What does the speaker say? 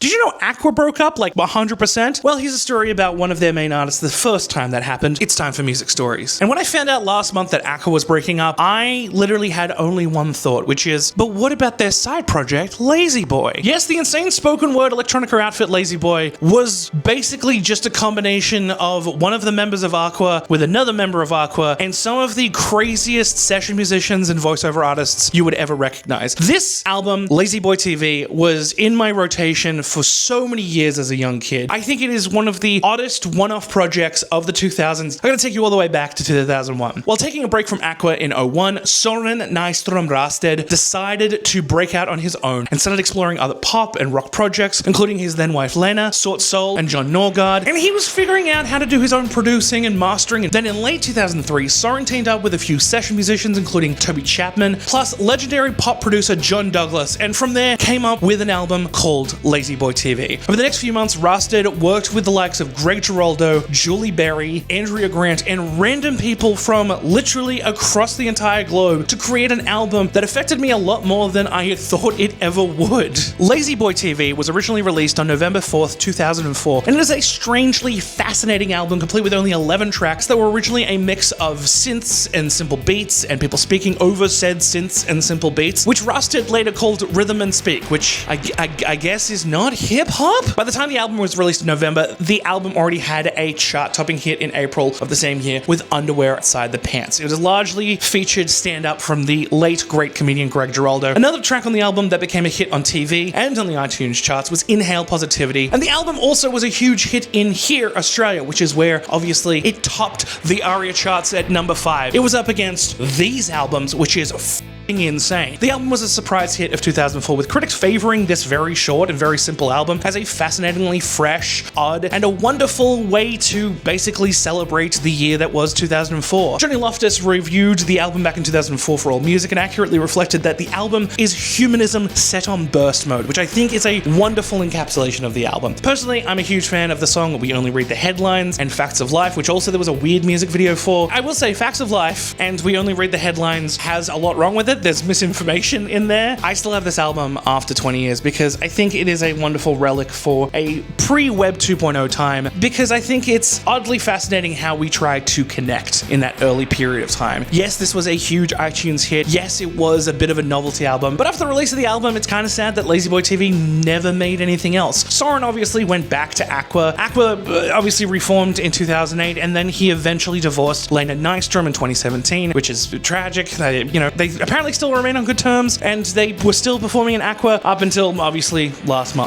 Did you know Aqua broke up like 100%? Well, here's a story about one of their main artists the first time that happened. It's time for music stories. And when I found out last month that Aqua was breaking up, I literally had only one thought, which is, but what about their side project, Lazy Boy? Yes, the insane spoken word electronica outfit Lazy Boy was basically just a combination of one of the members of Aqua with another member of Aqua and some of the craziest session musicians and voiceover artists you would ever recognize. This album, Lazy Boy TV, was in my rotation for so many years as a young kid. I think it is one of the oddest one-off projects of the 2000s. I'm going to take you all the way back to 2001. While taking a break from Aqua in 01, Soren Nystrom Rasted decided to break out on his own and started exploring other pop and rock projects, including his then wife Lena, Sort Soul, and John Norgard, and he was figuring out how to do his own producing and mastering. And then in late 2003, Soren teamed up with a few session musicians, including Toby Chapman, plus legendary pop producer John Douglas, and from there came up with an album called Lazy Boy TV. Over the next few months, Rasted worked with the likes of Greg Giraldo, Julie Berry, Andrea Grant, and random people from literally across the entire globe to create an album that affected me a lot more than I had thought it ever would. Lazy Boy TV was originally released on November 4th, 2004, and it is a strangely fascinating album complete with only 11 tracks that were originally a mix of synths and simple beats and people speaking over said synths and simple beats, which Rasted later called Rhythm and Speak, which I guess is not hip-hop? By the time the album was released in November, the album already had a chart-topping hit in April of the same year with Underwear Outside the Pants. It was a largely featured stand-up from the late great comedian Greg Giraldo. Another track on the album that became a hit on TV and on the iTunes charts was Inhale Positivity, and the album also was a huge hit in here, Australia, which is where, obviously, it topped the ARIA charts at number 5. It was up against these albums, which is insane. The album was a surprise hit of 2004, with critics favoring this very short and very simple album as a fascinatingly fresh, odd, and a wonderful way to basically celebrate the year that was 2004. Johnny Loftus reviewed the album back in 2004 for AllMusic and accurately reflected that the album is humanism set on burst mode, which I think is a wonderful encapsulation of the album. Personally, I'm a huge fan of the song We Only Read the Headlines and Facts of Life, which also there was a weird music video for. I will say Facts of Life and We Only Read the Headlines has a lot wrong with it. There's misinformation in there. I still have this album after 20 years because I think it is a wonderful relic for a pre-Web 2.0 time, because I think it's oddly fascinating how we tried to connect in that early period of time. Yes, this was a huge iTunes hit. Yes, it was a bit of a novelty album, but after the release of the album, it's kind of sad that Lazy Boy TV never made anything else. Soren obviously went back to Aqua. Aqua obviously reformed in 2008, and then he eventually divorced Lena Nystrom in 2017, which is tragic. They apparently still remain on good terms, and they were still performing in Aqua up until obviously last month.